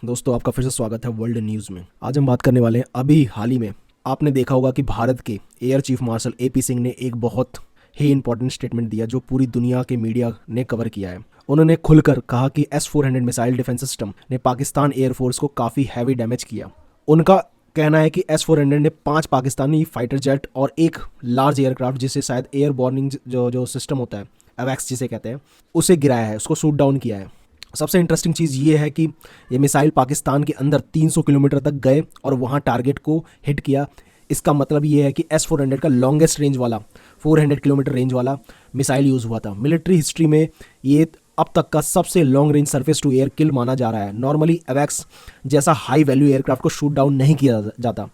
दोस्तों, आपका फिर से स्वागत है वर्ल्ड न्यूज़ में। आज हम बात करने वाले हैं अभी हाल ही में आपने देखा होगा कि भारत के air chief marshal AP Singh ने एक बहुत ही इंपॉर्टेंट स्टेटमेंट दिया जो पूरी दुनिया के मीडिया ने कवर किया है। उन्होंने खुलकर कहा कि S-400 मिसाइल डिफेंस सिस्टम ने पाकिस्तान एयरफोर्स को काफ़ी हैवी डैमेज किया। उनका कहना है कि S-400 ने 5 पाकिस्तानी फाइटर जेट और एक लार्ज एयरक्राफ्ट जिसे शायद एयर बॉर्निंग जो सिस्टम होता है, अवैक्स जिसे कहते हैं, उसे गिराया है, उसको शूट डाउन किया है। सबसे इंटरेस्टिंग चीज़ ये है कि ये मिसाइल पाकिस्तान के अंदर 300 किलोमीटर तक गए और वहाँ टारगेट को हिट किया। इसका मतलब ये है कि S-400 का लॉन्गेस्ट रेंज वाला 400 किलोमीटर रेंज वाला मिसाइल यूज़ हुआ था। मिलिट्री हिस्ट्री में ये अब तक का सबसे long range surface to air kill माना जा रहा है। नॉर्मली अवैक्स जैसा हाई वैल्यू एयरक्राफ्ट को शूट डाउन नहीं किया जाता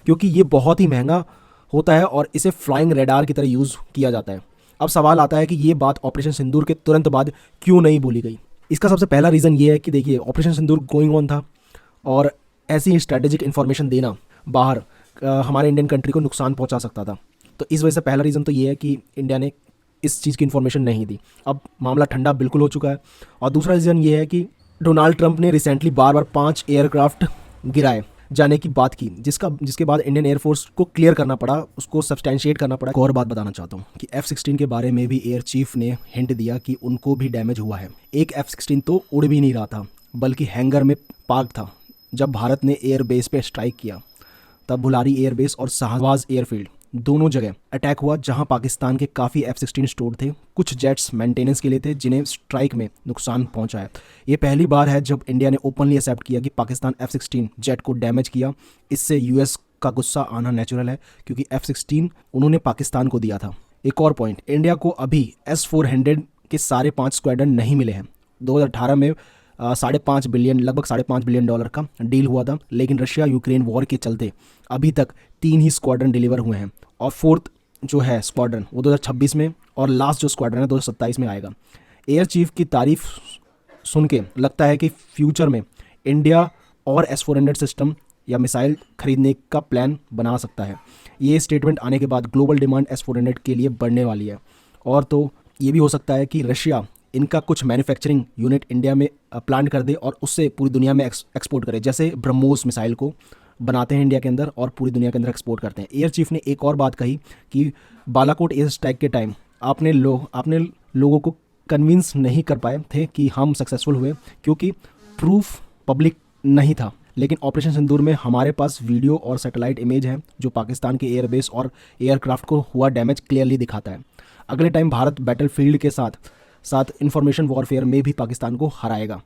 क्योंकि ये बहुत ही महंगा होता है और इसे फ्लाइंग रेडार की तरह यूज़ किया जाता है। अब सवाल आता है कि ये बात ऑपरेशन सिंदूर के तुरंत बाद क्यों नहीं बोली गई। इसका सबसे पहला रीज़न ये है कि देखिए, ऑपरेशन सिंदूर गोइंग ऑन था और ऐसी स्ट्रैटेजिक इन्फॉर्मेशन देना बाहर हमारे इंडियन कंट्री को नुकसान पहुंचा सकता था। तो इस वजह से पहला रीज़न तो ये है कि इंडिया ने इस चीज़ की इन्फॉर्मेशन नहीं दी। अब मामला ठंडा बिल्कुल हो चुका है। और दूसरा रीज़न ये है कि डोनाल्ड ट्रंप ने रिसेंटली बार बार 5 एयरक्राफ्ट गिराए जाने की बात की, जिसके बाद इंडियन एयरफोर्स को क्लियर करना पड़ा, उसको सब्सटैंशिएट करना पड़ा। एक और बात बताना चाहता हूँ कि F-16 के बारे में भी एयर चीफ ने हिंट दिया कि उनको भी डैमेज हुआ है। एक F-16 तो उड़ भी नहीं रहा था बल्कि हैंगर में पार्क था। जब भारत ने एयर बेस पे स्ट्राइक किया तब भुलारी एयरबेस और शाहबाज एयरफील्ड दोनों जगह अटैक हुआ जहां पाकिस्तान के काफ़ी F-16 स्टोर थे। कुछ जेट्स मेंटेनेंस के लिए थे जिन्हें स्ट्राइक में नुकसान पहुंचा है। ये पहली बार है जब इंडिया ने ओपनली एक्सेप्ट किया कि पाकिस्तान F-16 जेट को डैमेज किया। इससे यूएस का गुस्सा आना नेचुरल है क्योंकि F-16 उन्होंने पाकिस्तान को दिया था। एक और पॉइंट, इंडिया को अभी S-400 के सारे 5 स्क्वाड्रन नहीं मिले हैं। 2018 में लगभग $5.5 बिलियन का डील हुआ था, लेकिन रशिया यूक्रेन वॉर के चलते अभी तक 3 ही स्क्वाड्रन डिलीवर हुए हैं और 4th जो है स्क्वाड्रन वो 2026 में और लास्ट जो स्क्वाड्रन है 2027 में आएगा। एयर चीफ की तारीफ सुन के लगता है कि फ्यूचर में इंडिया और S-400 सिस्टम या मिसाइल खरीदने का प्लान बना सकता है। ये स्टेटमेंट आने के बाद ग्लोबल डिमांड S-400 के लिए बढ़ने वाली है और तो ये भी हो सकता है कि रशिया इनका कुछ मैन्युफैक्चरिंग यूनिट इंडिया में प्लांट कर दे और उससे पूरी दुनिया में एक्सपोर्ट करे, जैसे ब्रह्मोस मिसाइल को बनाते हैं इंडिया के अंदर और पूरी दुनिया के अंदर एक्सपोर्ट करते हैं। एयर चीफ ने एक और बात कही कि बालाकोट एयर स्ट्राइक के टाइम आपने लोगों को कन्विंस नहीं कर पाए थे कि हम सक्सेसफुल हुए क्योंकि प्रूफ पब्लिक नहीं था। लेकिन ऑपरेशन सिंदूर में हमारे पास वीडियो और सैटेलाइट इमेज है जो पाकिस्तान के एयरबेस और एयरक्राफ्ट को हुआ डैमेज क्लियरली दिखाता है। अगले टाइम भारत बैटलफील्ड के साथ इंफॉर्मेशन वॉरफेयर में भी पाकिस्तान को हराएगा।